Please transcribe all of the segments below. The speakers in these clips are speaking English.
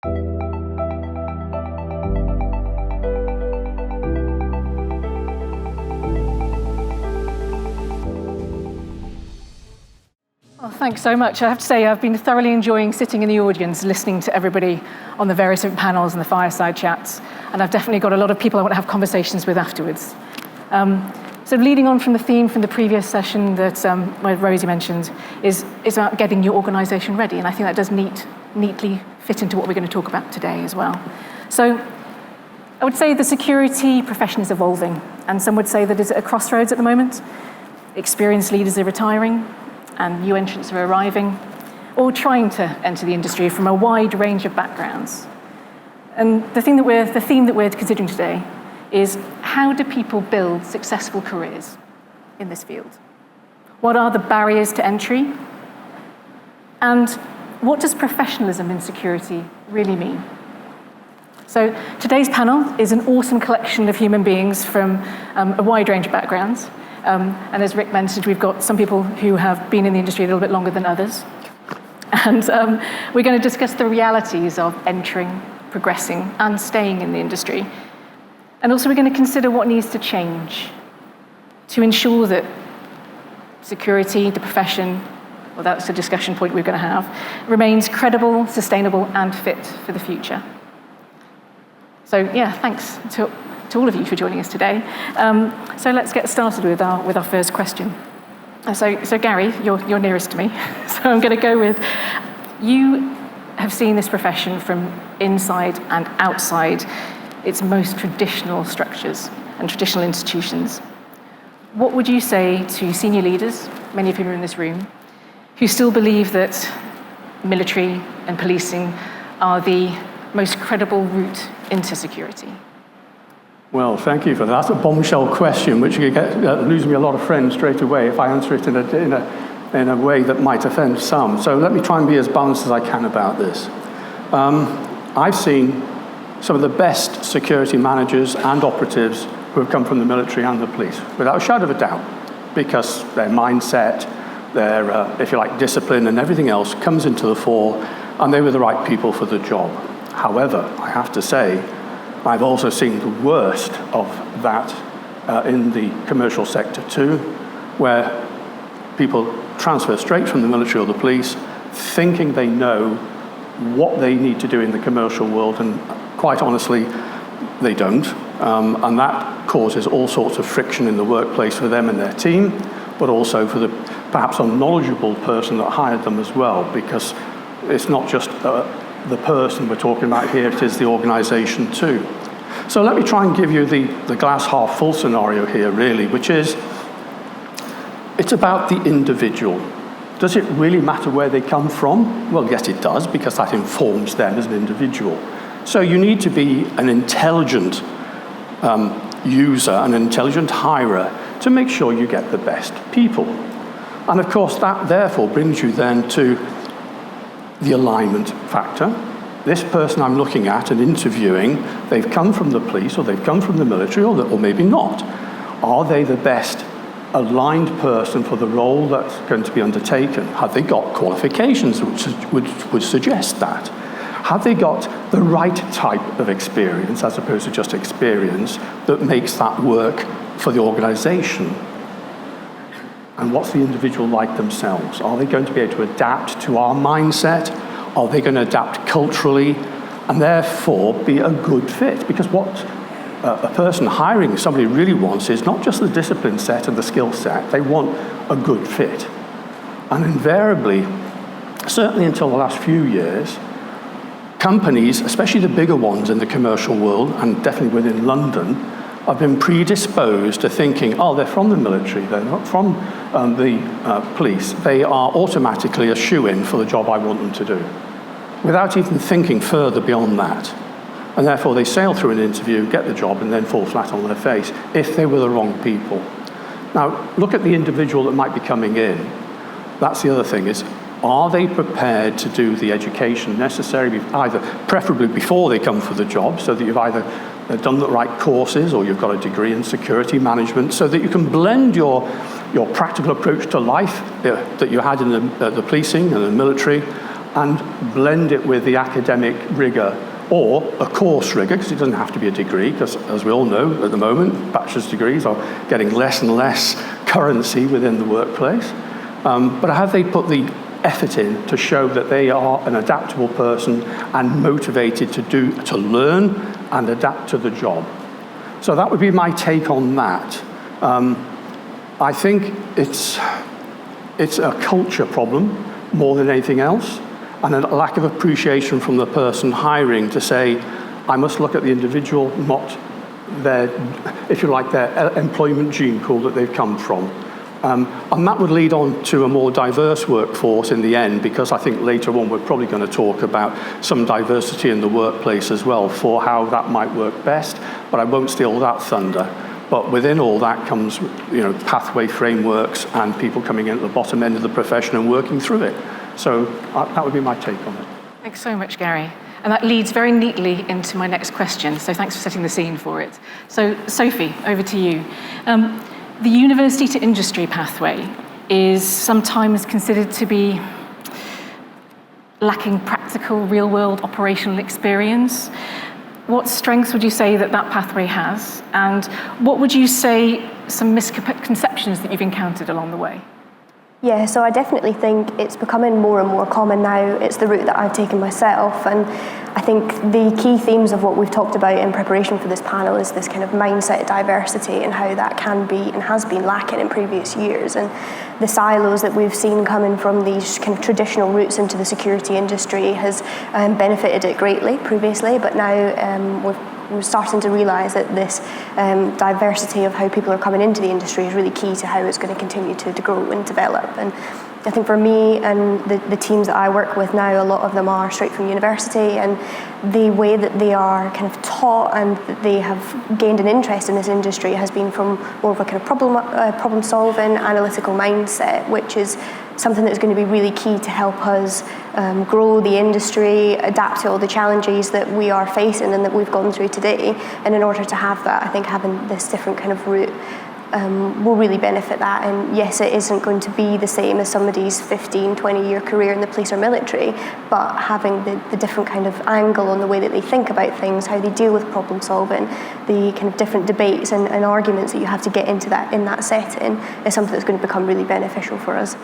Well, thanks so much. I have to say, I've been thoroughly enjoying sitting in the audience, listening to everybody on the various different panels and the fireside chats, and I've definitely got a lot of people I want to have conversations with afterwards. So leading on from the theme from the previous session that where Rosie mentioned is about getting your organisation ready, and I think that does neatly fit into what we're going to talk about today as well. So I would say the security profession is evolving, and some would say that it's at a crossroads at the moment. Experienced leaders are retiring, and new entrants are arriving, all trying to enter the industry from a wide range of backgrounds. And the theme that we're considering today is, how do people build successful careers in this field? What are the barriers to entry? And what does professionalism in security really mean? So today's panel is an awesome collection of human beings from a wide range of backgrounds. And as Rick mentioned, we've got some people who have been in the industry a little bit longer than others. And we're going to discuss the realities of entering, progressing, and staying in the industry. And also we're going to consider what needs to change to ensure that security, the profession, well, that's a discussion point we're going to have, remains credible, sustainable, and fit for the future. So yeah, thanks to all of you for joining us today. So let's get started with our first question. So Gary, you're nearest to me. So I'm going to go with, you have seen this profession from inside and outside its most traditional structures and traditional institutions. What would you say to senior leaders, many of whom are in this room, who still believe that military and policing are the most credible route into security? Well, thank you for that. That's a bombshell question, which lose me a lot of friends straight away if I answer it in a way that might offend some. So let me try and be as balanced as I can about this. I've seen some of the best security managers and operatives who have come from the military and the police, without a shadow of a doubt, because their mindset, their, if you like, discipline and everything else comes into the fore, and they were the right people for the job. However, I have to say, I've also seen the worst of that in the commercial sector too, where people transfer straight from the military or the police, thinking they know what they need to do in the commercial world, and quite honestly, they don't. And that causes all sorts of friction in the workplace for them and their team, but also for the perhaps unknowledgeable person that hired them as well, because it's not just the person we're talking about here, it is the organisation too. So let me try and give you the glass half full scenario here, really, which is, it's about the individual. Does it really matter where they come from? Well, yes, it does, because that informs them as an individual. So you need to be an intelligent user, an intelligent hirer, to make sure you get the best people. And of course, that therefore brings you then to the alignment factor. This person I'm looking at and interviewing, they've come from the police, or they've come from the military, or maybe not. Are they the best aligned person for the role that's going to be undertaken? Have they got qualifications which would suggest that? Have they got the right type of experience, as opposed to just experience, that makes that work for the organisation? And what's the individual like themselves? Are they going to be able to adapt to our mindset? Are they going to adapt culturally and therefore be a good fit? Because what a person hiring somebody really wants is not just the discipline set and the skill set, they want a good fit. And invariably, certainly until the last few years, companies, especially the bigger ones in the commercial world, and definitely within London, have been predisposed to thinking, oh, they're from the military, they're not from the police, they are automatically a shoo-in for the job I want them to do, without even thinking further beyond that. And therefore they sail through an interview, get the job, and then fall flat on their face if they were the wrong people. Now, look at the individual that might be coming in. That's the other thing, is, are they prepared to do the education necessary, either preferably before they come for the job, so that you've either done the right courses, or you've got a degree in security management, so that you can blend your practical approach to life that you had in the policing and the military, and blend it with the academic rigor or a course rigor, because it doesn't have to be a degree, because as we all know at the moment, bachelor's degrees are getting less and less currency within the workplace. But have they put the effort in to show that they are an adaptable person and motivated to learn and adapt to the job? So that would be my take on that. I think it's a culture problem more than anything else, and a lack of appreciation from the person hiring to say, I must look at the individual, not their, if you like, their employment gene pool that they've come from. And that would lead on to a more diverse workforce in the end, because I think later on we're probably going to talk about some diversity in the workplace as well for how that might work best, but I won't steal that thunder. But within all that comes, pathway frameworks and people coming in at the bottom end of the profession and working through it. So that would be my take on it. Thanks so much, Gary. And that leads very neatly into my next question, so thanks for setting the scene for it. So, Sophie, over to you. The university to industry pathway is sometimes considered to be lacking practical, real-world operational experience. What strengths would you say that pathway has? And what would you say some misconceptions that you've encountered along the way? Yeah, so I definitely think it's becoming more and more common now. It's the route that I've taken myself, and I think the key themes of what we've talked about in preparation for this panel is this kind of mindset diversity and how that can be and has been lacking in previous years, and the silos that we've seen coming from these kind of traditional routes into the security industry has benefited it greatly previously, but now we're starting to realise that this diversity of how people are coming into the industry is really key to how it's going to continue to grow and develop. And I think for me and the teams that I work with now, a lot of them are straight from university, and the way that they are kind of taught and that they have gained an interest in this industry has been from more of a kind of problem solving, analytical mindset, which is something that's going to be really key to help us grow the industry, adapt to all the challenges that we are facing and that we've gone through today. And in order to have that, I think having this different kind of route will really benefit that. And yes, it isn't going to be the same as somebody's 15, 20-year career in the police or military, but having the different kind of angle on the way that they think about things, how they deal with problem solving, the kind of different debates and arguments that you have to get into that in that setting is something that's going to become really beneficial for us.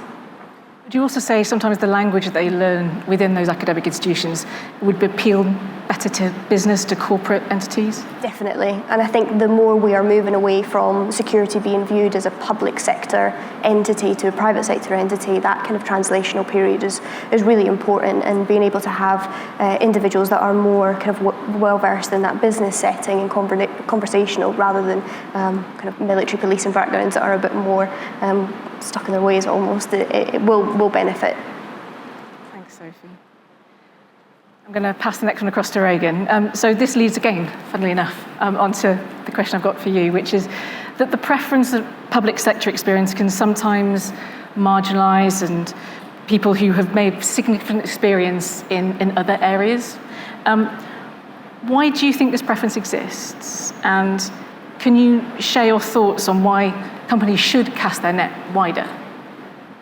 Would you also say sometimes the language that they learn within those academic institutions would appeal better to business, to corporate entities? Definitely. And I think the more we are moving away from security being viewed as a public sector entity to a private sector entity, that kind of translational period is really important, and being able to have individuals that are more kind of well-versed in that business setting and conversational rather than kind of military policing backgrounds that are a bit more stuck in their ways almost, it will benefit. Thanks, Sophie. I'm going to pass the next one across to Reagan. So this leads again, funnily enough, onto the question I've got for you, which is that the preference of public sector experience can sometimes marginalise and people who have made significant experience in other areas. Why do you think this preference exists? And can you share your thoughts on why companies should cast their net wider?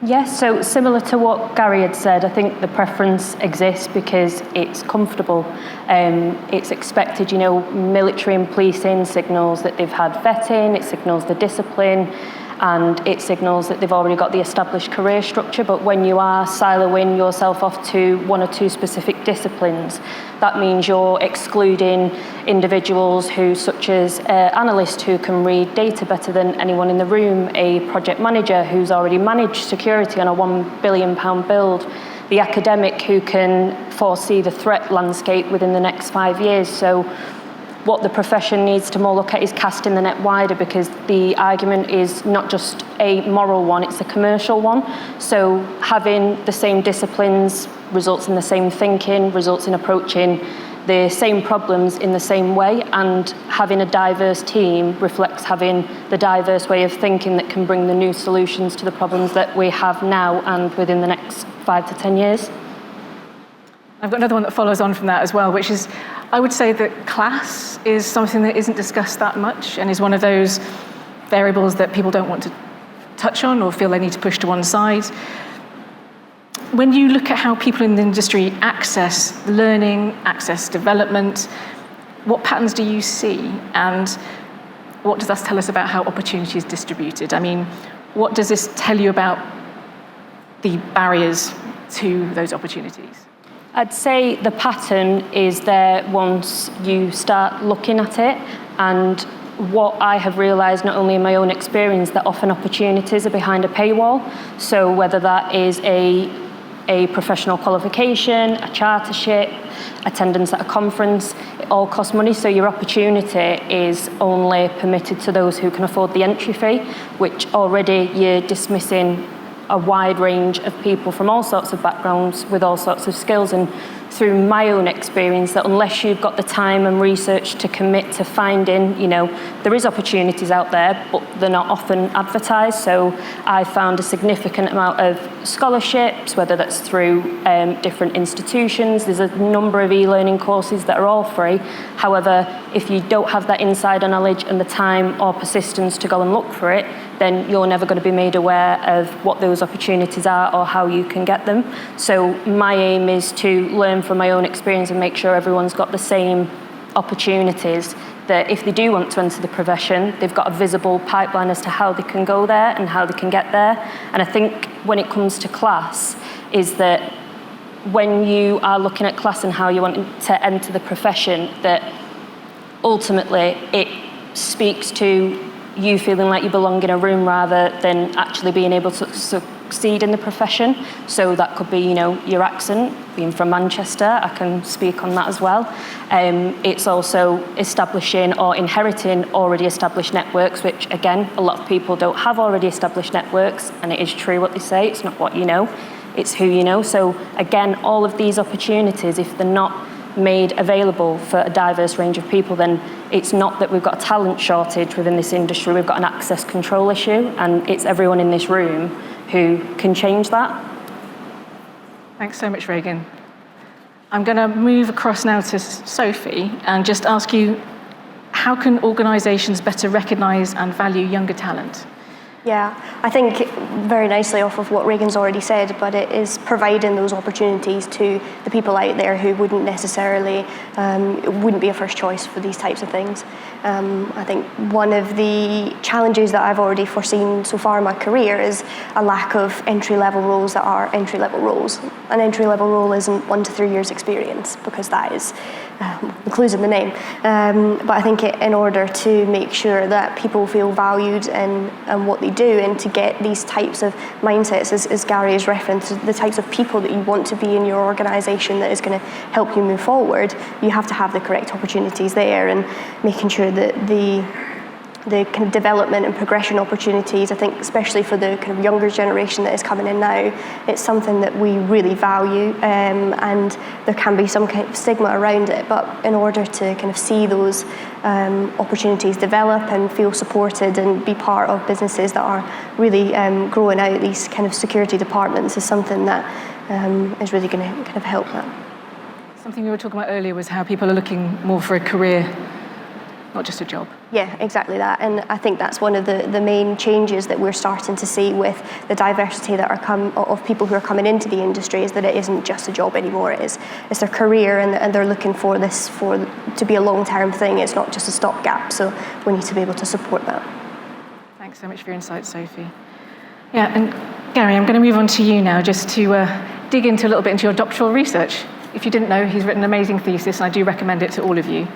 Yes, so similar to what Gary had said, I think the preference exists because it's comfortable. It's expected, military and policing signals that they've had vetting, it signals the discipline, and it signals that they've already got the established career structure. But when you are siloing yourself off to one or two specific disciplines, that means you're excluding individuals such as analysts who can read data better than anyone in the room, a project manager who's already managed security on a £1 billion build, the academic who can foresee the threat landscape within the next 5 years. So what the profession needs to more look at is casting the net wider, because the argument is not just a moral one, it's a commercial one. So having the same disciplines results in the same thinking, results in approaching the same problems in the same way, and having a diverse team reflects having the diverse way of thinking that can bring the new solutions to the problems that we have now and within the next 5 to 10 years. I've got another one that follows on from that as well, which is, I would say that class is something that isn't discussed that much and is one of those variables that people don't want to touch on or feel they need to push to one side. when you look at how people in the industry access learning, access development, what patterns do you see? And what does that tell us about how opportunity is distributed? I mean, what does this tell you about the barriers to those opportunities? I'd say the pattern is there once you start looking at it, and what I have realised, not only in my own experience, that often opportunities are behind a paywall. So whether that is a professional qualification, a chartership, attendance at a conference, it all costs money. So your opportunity is only permitted to those who can afford the entry fee, which already you're dismissing a wide range of people from all sorts of backgrounds with all sorts of skills. And through my own experience, that unless you've got the time and research to commit to finding, there is opportunities out there, but they're not often advertised. So I found a significant amount of scholarships, whether that's through different institutions. There's a number of e-learning courses that are all free. However, if you don't have that insider knowledge and the time or persistence to go and look for it, then you're never going to be made aware of what those opportunities are or how you can get them. So my aim is to learn from my own experience and make sure everyone's got the same opportunities, that if they do want to enter the profession, they've got a visible pipeline as to how they can go there and how they can get there. And I think when it comes to class, is that when you are looking at class and how you want to enter the profession, that ultimately it speaks to you feeling like you belong in a room rather than actually being able to succeed in the profession. So that could be, your accent, being from Manchester, I can speak on that as well. It's also establishing or inheriting already established networks, which again, a lot of people don't have already established networks, and it is true what they say, it's not what you know, it's who you know. So again, all of these opportunities, if they're not made available for a diverse range of people, then it's not that we've got a talent shortage within this industry, we've got an access control issue, and it's everyone in this room who can change that. Thanks so much, Reagan. I'm going to move across now to Sophie and just ask you, how can organisations better recognise and value younger talent? Yeah, I think very nicely off of what Reagan's already said, but it is providing those opportunities to the people out there who wouldn't necessarily, wouldn't be a first choice for these types of things. I think one of the challenges that I've already foreseen so far in my career is a lack of entry-level roles that are entry-level roles. An entry-level role isn't 1 to 3 years experience, because that is the clues in the name. But I think in order to make sure that people feel valued in what they do, and to get these types of mindsets, as Gary has referenced, the types of people that you want to be in your organisation that is going to help you move forward, you have to have the correct opportunities there, and making sure that the kind of development and progression opportunities, I think especially for the kind of younger generation that is coming in now, it's something that we really value, and there can be some kind of stigma around it, but in order to kind of see those opportunities develop and feel supported and be part of businesses that are really growing out these kind of security departments is something that is really going to kind of help that. Something we were talking about earlier was how people are looking more for a career, not just a job. Yeah, exactly that. And I think that's one of the main changes that we're starting to see with the diversity that of people who are coming into the industry, is that it isn't just a job anymore. It's their career, and they're looking for this to be a long-term thing. It's not just a stopgap. So we need to be able to support that. Thanks so much for your insight, Sophie. Yeah, and Gary, I'm going to move on to you now, just to dig into a little bit into your doctoral research. If you didn't know, he's written an amazing thesis, and I do recommend it to all of you.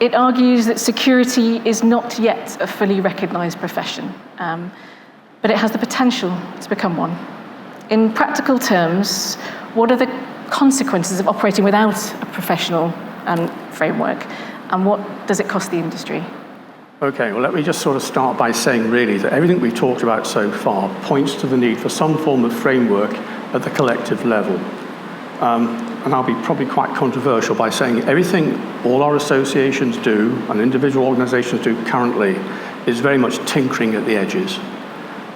It argues that security is not yet a fully recognised profession, but it has the potential to become one. In practical terms, what are the consequences of operating without a professional framework, and what does it cost the industry? Okay, well, let me just sort of start by saying really that everything we've talked about so far points to the need for some form of framework at the collective level. And I'll be probably quite controversial by saying everything all our associations do and individual organisations do currently is very much tinkering at the edges.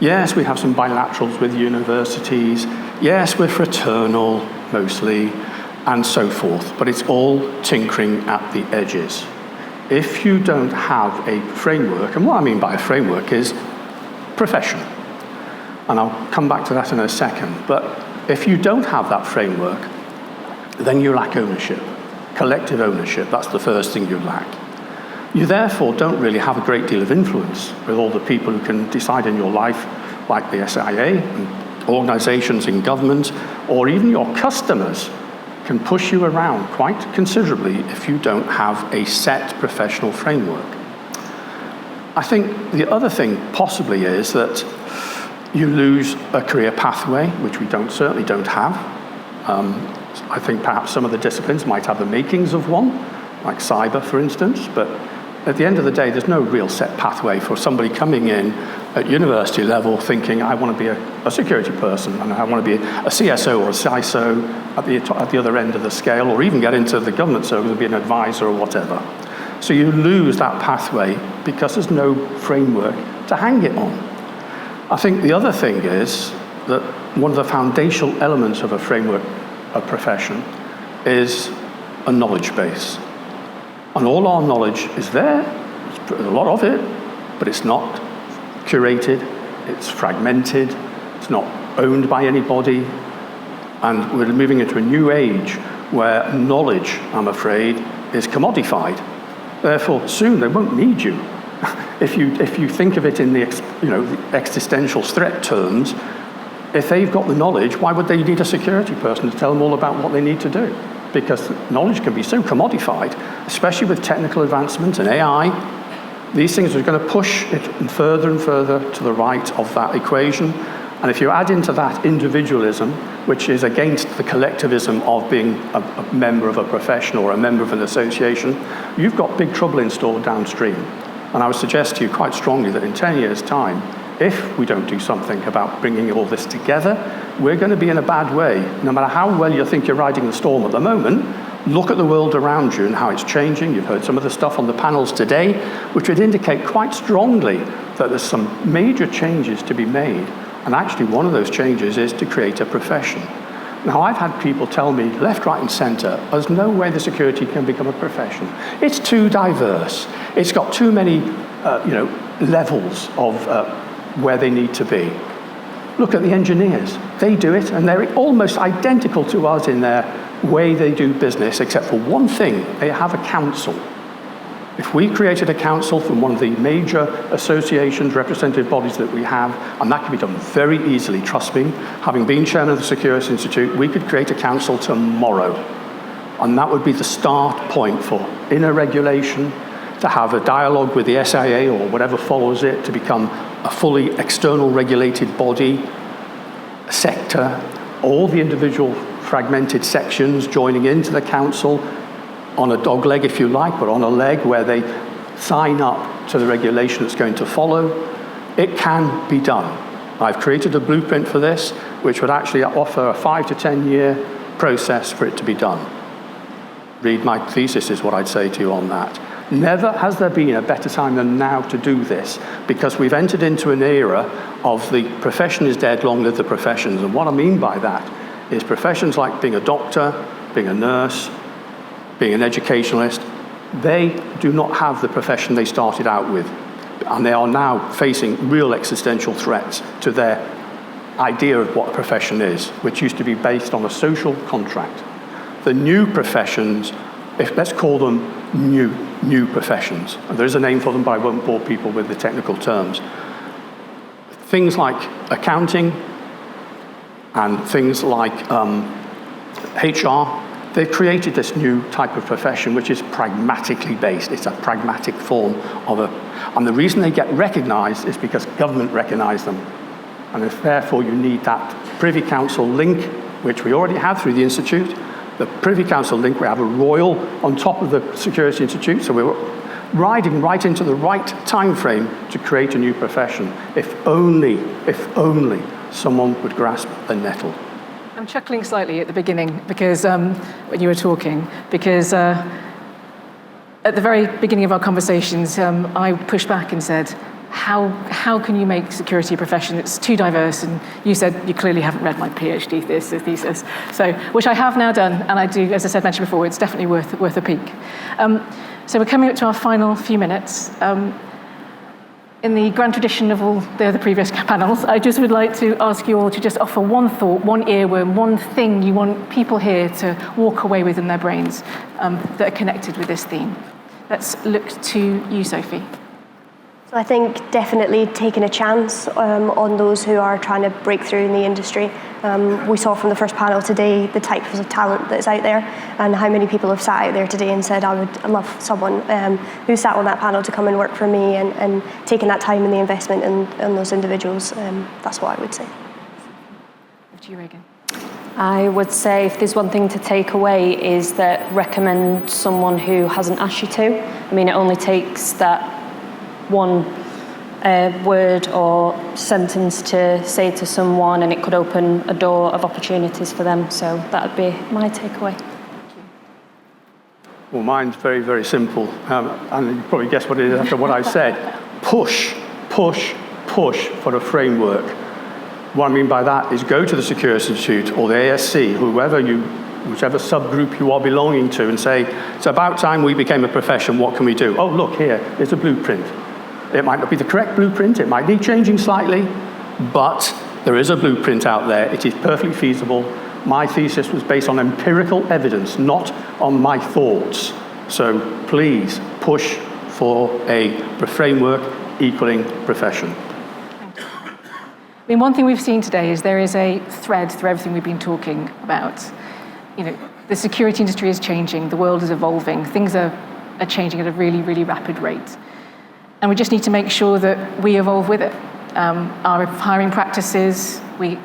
Yes, we have some bilaterals with universities. Yes, we're fraternal, mostly, and so forth. But it's all tinkering at the edges. If you don't have a framework, and what I mean by a framework is profession. And I'll come back to that in a second. But If you don't have that framework, then you lack ownership, collective ownership. That's the first thing you lack. You therefore don't really have a great deal of influence with all the people who can decide in your life, like the SIA and organizations in government, or even your customers can push you around quite considerably if you don't have a set professional framework. I think the other thing possibly is that you lose a career pathway, which we certainly don't have. I think perhaps some of the disciplines might have the makings of one, like cyber, for instance, but at the end of the day, there's no real set pathway for somebody coming in at university level thinking, I want to be a security person, and I want to be a CSO or a CISO at the other end of the scale, or even get into the government service and be an advisor or whatever. So you lose that pathway because there's no framework to hang it on. I think the other thing is that one of the foundational elements of a framework of profession is a knowledge base. And all our knowledge is there, there's a lot of it, but it's not curated, it's fragmented, it's not owned by anybody, and we're moving into a new age where knowledge, I'm afraid, is commodified. Therefore, soon they won't need you. If you think of it in the existential threat terms, if they've got the knowledge, why would they need a security person to tell them all about what they need to do? Because knowledge can be so commodified, especially with technical advancement and AI. These things are going to push it further and further to the right of that equation. And if you add into that individualism, which is against the collectivism of being a member of a profession or a member of an association, you've got big trouble installed downstream. And I would suggest to you quite strongly that in 10 years' time, if we don't do something about bringing all this together, we're going to be in a bad way. No matter how well you think you're riding the storm at the moment, look at the world around you and how it's changing. You've heard some of the stuff on the panels today, which would indicate quite strongly that there's some major changes to be made. And actually, one of those changes is to create a profession. Now, I've had people tell me, left, right, and center, there's no way the security can become a profession. It's too diverse. It's got too many, levels of where they need to be. Look at the engineers. They do it, and they're almost identical to us in their way they do business, except for one thing: they have a council. If we created a council from one of the major associations, representative bodies that we have, and that can be done very easily, trust me, having been chairman of the Security Institute, we could create a council tomorrow. And that would be the start point for inner regulation, to have a dialogue with the SIA or whatever follows it, to become a fully external regulated body, sector, all the individual fragmented sections joining into the council, on a dog leg, if you like, but on a leg where they sign up to the regulation that's going to follow. It can be done. I've created a blueprint for this, which would actually offer a 5 to 10 year process for it to be done. Read my thesis is what I'd say to you on that. Never has there been a better time than now to do this, because we've entered into an era of the profession is dead, long live the professions. And what I mean by that is professions like being a doctor, being a nurse, being an educationalist, they do not have the profession they started out with. And they are now facing real existential threats to their idea of what a profession is, which used to be based on a social contract. The new professions, let's call them new professions. And there is a name for them, but I won't bore people with the technical terms. Things like accounting and things like HR, they've created this new type of profession which is pragmatically based. It's a pragmatic form of and the reason they get recognized is because government recognize them. And if therefore you need that Privy Council link, which we already have through the Institute, the Privy Council link, we have a royal on top of the Security Institute, so we're riding right into the right time frame to create a new profession. If only someone would grasp the nettle. I'm chuckling slightly at the beginning because when you were talking, because at the very beginning of our conversations, I pushed back and said, how can you make security a profession? It's too diverse. And you said you clearly haven't read my PhD thesis. So, which I have now done, and I do, as I mentioned before, it's definitely worth a peek. So we're coming up to our final few minutes. In in the grand tradition of all the other previous panels, I just would like to ask you all to just offer one thought, one earworm, one thing you want people here to walk away with in their brains that are connected with this theme. Let's look to you, Sophie. So I think definitely taking a chance on those who are trying to break through in the industry. We saw from the first panel today the types of talent that's out there and how many people have sat out there today and said, I would love someone who sat on that panel to come and work for me, and taking that time and the investment in those individuals. That's what I would say. Over to you, Reagan. I would say if there's one thing to take away is that recommend someone who hasn't asked you to. I mean, it only takes that one word or sentence to say to someone, and it could open a door of opportunities for them. So that would be my takeaway. Well, mine's very, very simple. And you probably guess what it is after what I said. Push, push, push for a framework. What I mean by that is go to the Security Institute or the ASC, whichever subgroup you are belonging to, and say, it's about time we became a profession, what can we do? Oh, look here, there's a blueprint. It might not be the correct blueprint, it might need changing slightly, but there is a blueprint out there. It is perfectly feasible. My thesis was based on empirical evidence, not on my thoughts. So please push for a framework equaling profession. I mean, one thing we've seen today is there is a thread through everything we've been talking about. You know, the security industry is changing, the world is evolving, things are changing at a really, really rapid rate. And we just need to make sure that we evolve with it. Our hiring practices, we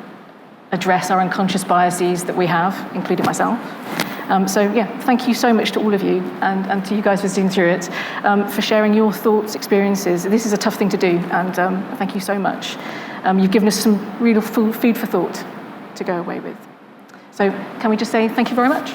address our unconscious biases that we have, including myself. So yeah, thank you so much to all of you and to you guys for sitting through it, for sharing your thoughts, experiences. This is a tough thing to do, and thank you so much. You've given us some real food for thought to go away with. So can we just say thank you very much?